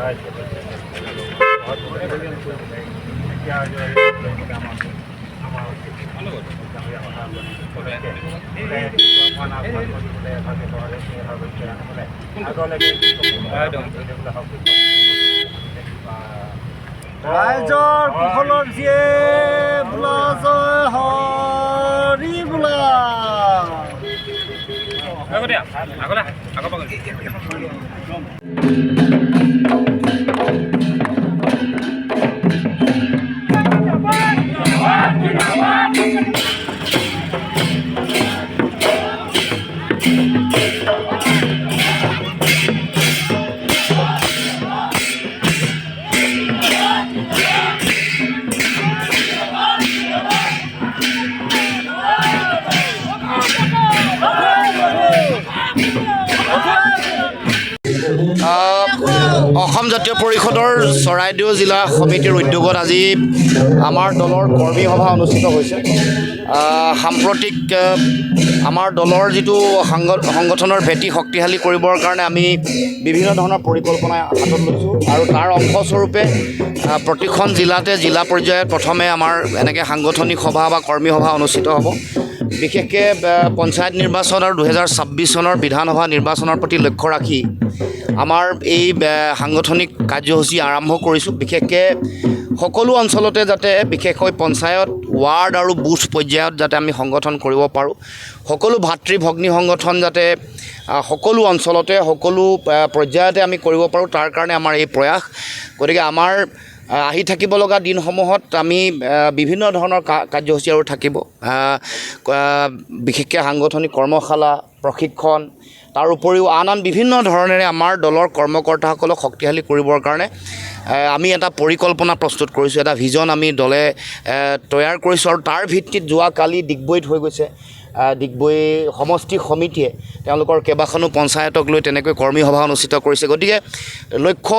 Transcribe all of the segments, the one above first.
ৰাইজৰ কুশলৰ জীয়ে বোলা জয় হৰি বোলা। অসম জাতীয় পৰিষদৰ চৰাইদেউ জিলা সমিতিৰ উদ্যোগত আজি আমাৰ দলৰ কৰ্মী সভা অনুষ্ঠিত হৈছে। সাম্প্ৰতিক আমাৰ দলৰ যিটো সংগঠনৰ ভেটি শক্তিশালী কৰিবৰ কাৰণে আমি বিভিন্ন ধৰণৰ পৰিকল্পনা হাতত লৈছোঁ আৰু তাৰ অংশস্বৰূপে প্ৰতিখন জিলাতে জিলা পৰ্যায়ত প্ৰথমে আমাৰ এনেকৈ সাংগঠনিক সভা বা কৰ্মী সভা অনুষ্ঠিত হ'ব। বিশেষকৈ পঞ্চায়ত নিৰ্বাচন আৰু 2026 চনৰ বিধানসভা নিৰ্বাচনৰ প্ৰতি লক্ষ্য ৰাখি আমাৰ এই সাংগঠনিক কাৰ্যসূচী আৰম্ভ কৰিছোঁ। বিশেষকৈ সকলো অঞ্চলতে যাতে বিশেষকৈ পঞ্চায়ত, ৱাৰ্ড আৰু বুথ পৰ্যায়ত যাতে আমি সংগঠন কৰিব পাৰোঁ। সকলো ভাতৃ ভগ্নী সংগঠন যাতে সকলো অঞ্চলতে সকলো পৰ্যায়তে আমি কৰিব পাৰোঁ, তাৰ কাৰণে আমাৰ এই প্ৰয়াস। গতিকে আমাৰ আহি থাকিব লগা দিনসমূহত আমি বিভিন্ন ধৰণৰ কাৰ্যসূচী আৰু থাকিব। বিশেষকৈ সাংগঠনিক কৰ্মশালা, প্ৰশিক্ষণ, তাৰ উপৰিও আন বিভিন্ন ধৰণেৰে আমাৰ দলৰ কৰ্মকৰ্তাসকলক শক্তিশালী কৰিবৰ কাৰণে আমি এটা পৰিকল্পনা প্ৰস্তুত কৰিছোঁ, এটা ভিজন আমি দলে তৈয়াৰ কৰিছোঁ। আৰু তাৰ ভিত্তিত যোৱাকালি ডিগবৈত হৈ গৈছে। ডিগবৈ সমষ্টি সমিতিয়ে তেওঁলোকৰ কেইবাখনো পঞ্চায়তক লৈ তেনেকৈ কৰ্মী সভা অনুষ্ঠিত কৰিছে। গতিকে লক্ষ্য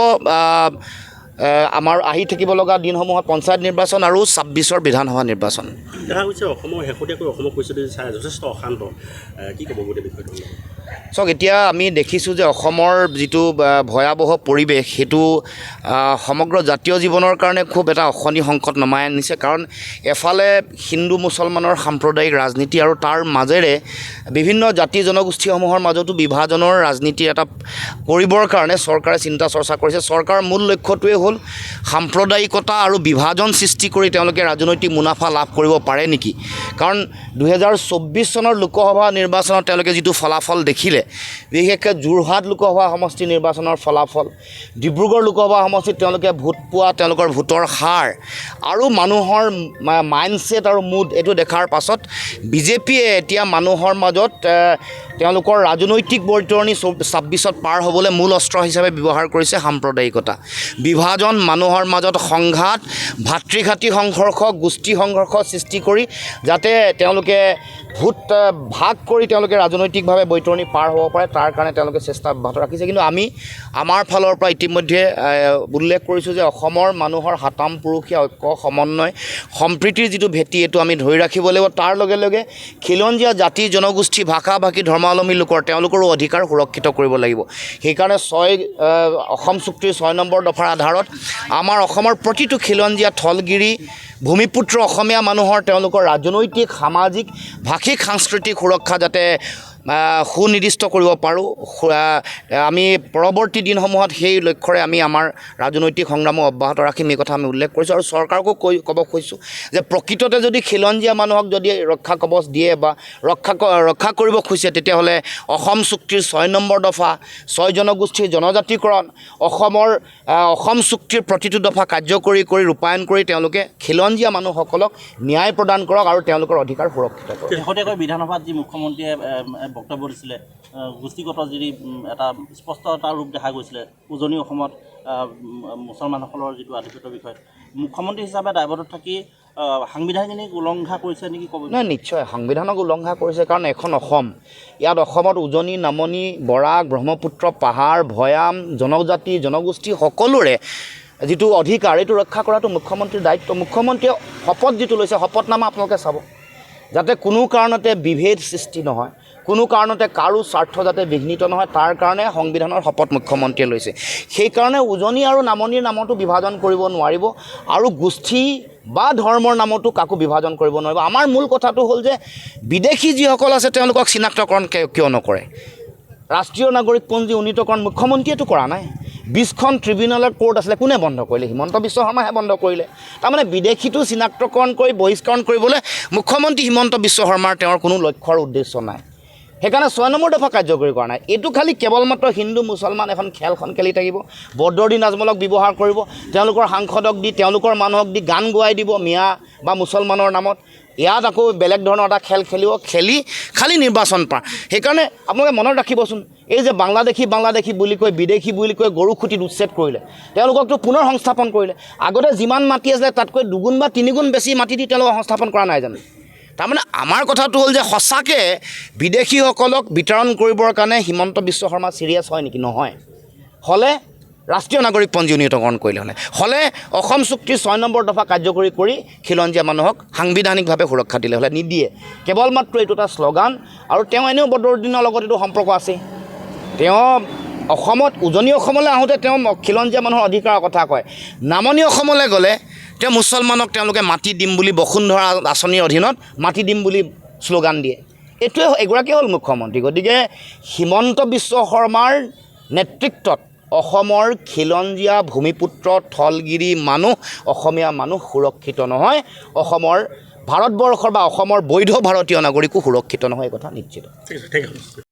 আমাৰ আহি থাকিব লগা দিনসমূহত পঞ্চায়ত নিৰ্বাচন আৰু 26ৰ বিধানসভা নিৰ্বাচন। দেখা গৈছে অসমৰ শেহতীয়াকৈ অসমৰ পৰিস্থিতি চাই যথেষ্ট অশান্ত, কি ক'ব গোটেই বিষয়টো? চাওক, এতিয়া আমি দেখিছোঁ যে অসমৰ যিটো ভয়াৱহ পৰিৱেশ সেইটো সমগ্ৰ জাতীয় জীৱনৰ কাৰণে খুব এটা অশনি সংকট নমাই আনিছে। কাৰণ এফালে হিন্দু মুছলমানৰ সাম্প্ৰদায়িক ৰাজনীতি আৰু তাৰ মাজেৰে বিভিন্ন জাতি জনগোষ্ঠীসমূহৰ মাজতো বিভাজনৰ ৰাজনীতি এটা কৰিবৰ কাৰণে চৰকাৰে চিন্তা চৰ্চা কৰিছে। চৰকাৰৰ মূল লক্ষ্যটোৱে হ'ল সাম্প্ৰদায়িকতা আৰু বিভাজন সৃষ্টি কৰি তেওঁলোকে ৰাজনৈতিক মুনাফা লাভ কৰিব পাৰে নেকি। কাৰণ 2024 চনৰ লোকসভা নিৰ্বাচনত তেওঁলোকে যিটো ফলাফল দেখিলে, বিশেষকৈ যোৰহাট লোকসভা সমষ্টি নিৰ্বাচনৰ ফলাফল, ডিব্ৰুগড় লোকসভা সমষ্টিত তেওঁলোকে ভোট পোৱা, তেওঁলোকৰ ভোটৰ হাৰ আৰু মানুহৰ মাইণ্ডছেট আৰু মুড এইটো দেখাৰ পাছত বিজেপিয়ে এতিয়া মানুহৰ মাজত তেওঁলোকৰ ৰাজনৈতিক বৈতৰণি 26ত পাৰ হ'বলৈ মূল অস্ত্ৰ হিচাপে ব্যৱহাৰ কৰিছে সাম্প্ৰদায়িকতা, বিভাজন, মানুহৰ মাজত সংঘাত, ভাতৃঘাতী সংঘৰ্ষ, গোষ্ঠী সংঘৰ্ষ সৃষ্টি কৰি যাতে তেওঁলোকে ভোট ভাগ কৰি তেওঁলোকে ৰাজনৈতিকভাৱে বৈতৰণি পাৰ হ'ব পাৰে, তাৰ কাৰণে তেওঁলোকে চেষ্টা অব্যাহত ৰাখিছে। কিন্তু আমি আমাৰ ফালৰ পৰা ইতিমধ্যে উল্লেখ কৰিছোঁ যে অসমৰ মানুহৰ সাতাম পুৰুষীয়া ঐক্য, সমন্বয়, সম্প্ৰীতিৰ যিটো ভেটি এইটো আমি ধৰি ৰাখিব লাগিব। তাৰ লগে লগে খিলঞ্জীয়া জাতি জনগোষ্ঠী, ভাষা ভাষী, ধৰ্মাৱলম্বী লোকৰ তেওঁলোকৰো অধিকাৰ সুৰক্ষিত কৰিব লাগিব। সেইকাৰণে অসম চুক্তিৰ 6 নম্বৰ দফাৰ আধাৰত আমাৰ অসমৰ প্ৰতিটো খিলঞ্জীয়া, থলগিৰি, ভূমিপুত্ৰ অসমীয়া মানুহৰ তেওঁলোকৰ ৰাজনৈতিক, সামাজিক, ভাষিক, সাংস্কৃতিক সুৰক্ষা যাতে সুনিৰ্দিষ্ট কৰিব পাৰোঁ। আমি পৰৱৰ্তী দিনসমূহত সেই লক্ষ্যৰে আমি আমাৰ ৰাজনৈতিক সংগ্ৰামো অব্যাহত ৰাখিম, এই কথা আমি উল্লেখ কৰিছোঁ। আৰু চৰকাৰকো ক'ব খুজিছোঁ যে প্ৰকৃততে যদি খিলঞ্জীয়া মানুহক যদি ৰক্ষা কৱচ দিয়ে বা ৰক্ষা কৰিব খুজিছে, তেতিয়াহ'লে অসম চুক্তিৰ 6 নম্বৰ দফা, 6 জনগোষ্ঠীৰ জনজাতিকৰণ, অসম চুক্তিৰ প্ৰতিটো দফা কাৰ্যকৰী কৰি ৰূপায়ণ কৰি তেওঁলোকে খিলঞ্জীয়া মানুহসকলক ন্যায় প্ৰদান কৰক আৰু তেওঁলোকৰ অধিকাৰ সুৰক্ষিত কৰক। শেহতীয়াকৈ বিধানসভাত যি মুখ্যমন্ত্ৰীয়ে বক্তব্য দিছিলে, গোষ্ঠীগত যি এটা স্পষ্ট এটা ৰূপ দেখা গৈছিলে উজনি অসমত মুছলমানসকলৰ যিটো আধিপত্যৰ বিষয়ে, মুখ্যমন্ত্ৰী হিচাপে দায়বদ্ধ থাকি সাংবিধানিক উলংঘা কৰিছে নেকি ক'ব? নহয়, নিশ্চয় সাংবিধানক উলংঘা কৰিছে। কাৰণ এখন অসম, ইয়াত অসমত উজনি, নামনি, বৰাক, ব্ৰহ্মপুত্ৰ, পাহাৰ, ভৈয়াম, জনজাতি জনগোষ্ঠী সকলোৰে যিটো অধিকাৰ এইটো ৰক্ষা কৰাটো মুখ্যমন্ত্ৰীৰ দায়িত্ব। মুখ্যমন্ত্ৰীয়ে শপত যিটো লৈছে, শপতনামা আপোনালোকে চাব, যাতে কোনো কাৰণতে বিভেদ সৃষ্টি নহয়, কোনো কাৰণতে কাৰো স্বাৰ্থ যাতে বিঘ্নিত নহয় তাৰ কাৰণে সংবিধানৰ শপত মুখ্যমন্ত্ৰীয়ে লৈছে। সেইকাৰণে উজনি আৰু নামনিৰ নামতো বিভাজন কৰিব নোৱাৰিব আৰু গোষ্ঠী বা ধৰ্মৰ নামতো কাকো বিভাজন কৰিব নোৱাৰিব। আমাৰ মূল কথাটো হ'ল যে বিদেশী যিসকল আছে তেওঁলোকক চিনাক্তকৰণ কিয় নকৰে? ৰাষ্ট্ৰীয় নাগৰিকপঞ্জী উন্নীতকৰণ মুখ্যমন্ত্ৰীয়েতো কৰা নাই। 20খন ট্ৰিবিউনেলৰ কোৰ্ট আছিলে, কোনে বন্ধ কৰিলে? হিমন্ত বিশ্ব শৰ্মাহে বন্ধ কৰিলে। তাৰমানে বিদেশীটো চিনাক্তকৰণ কৰি বহিষ্কৰণ কৰিবলৈ মুখ্যমন্ত্ৰী হিমন্ত বিশ্ব শৰ্মাৰ তেওঁৰ কোনো লক্ষ্য আৰু উদ্দেশ্য নাই। সেইকাৰণে 6 নম্বৰ দফা কাৰ্যকৰী কৰা নাই। এইটো খালি কেৱল মাত্ৰ হিন্দু মুছলমান এখন খেলখন খেলি থাকিব, বদৰুদ্দিন নাজমলক ব্যৱহাৰ কৰিব, তেওঁলোকৰ সাংসদক দি তেওঁলোকৰ মানুহক দি গান গোৱাই দিব মিয়া বা মুছলমানৰ নামত। ইয়াত আকৌ বেলেগ ধৰণৰ এটা খেল খেলিব, খেলি খালি নিৰ্বাচন পাৰ। সেইকাৰণে আপোনালোকে মনত ৰাখিবচোন, এই যে বাংলাদেশী বুলি কৈ বিদেশী বুলি কৈ গৰু খুঁটিত উচ্ছেদ কৰিলে, তেওঁলোককতো পুনৰ সংস্থাপন কৰিলে। আগতে যিমান মাটি আছিলে তাতকৈ 2 বা 3 বেছি মাটি দি তেওঁলোকক সংস্থাপন কৰা নাই জানো? তাৰমানে আমাৰ কথাটো হ'ল যে সঁচাকৈ বিদেশীসকলক বিতৰণ কৰিবৰ কাৰণে হিমন্ত বিশ্ব শৰ্মা চিৰিয়াছ হয় নেকি? নহয়। হ'লে ৰাষ্ট্ৰীয় নাগৰিকপঞ্জী উন্নীতকৰণ কৰিলে হ'লে অসম চুক্তিৰ 6 নম্বৰ দফা কাৰ্যকৰী কৰি খিলঞ্জীয়া মানুহক সাংবিধানিকভাৱে সুৰক্ষা দিলে হ'লে নিদিয়ে। কেৱল মাত্ৰ এইটো এটা শ্লোগান। আৰু তেওঁ এনেও বদৰুদ্দিনৰ লগত এইটো সম্পৰ্ক আছে। তেওঁ অসমত উজনি অসমলৈ আহোঁতে তেওঁ খিলঞ্জীয়া মানুহৰ অধিকাৰৰ কথা কয়, নামনি অসমলৈ গ'লে তেওঁ মুছলমানক তেওঁলোকে মাটি দিম বুলি বসুন্ধৰা আঁচনিৰ অধীনত মাটি দিম বুলি শ্লোগান দিয়ে। এইটোৱে এগৰাকী হ'ল মুখ্যমন্ত্ৰী। গতিকে হিমন্ত বিশ্ব শৰ্মাৰ নেতৃত্বত অসমৰ খিলঞ্জীয়া ভূমিপুত্ৰ থলগিৰি মানুহ অসমীয়া মানুহ সুৰক্ষিত নহয়। অসমৰ ভাৰতবৰ্ষৰ বা অসমৰ বৈধ ভাৰতীয় নাগৰিকো সুৰক্ষিত নহয়, এই কথা নিশ্চিত।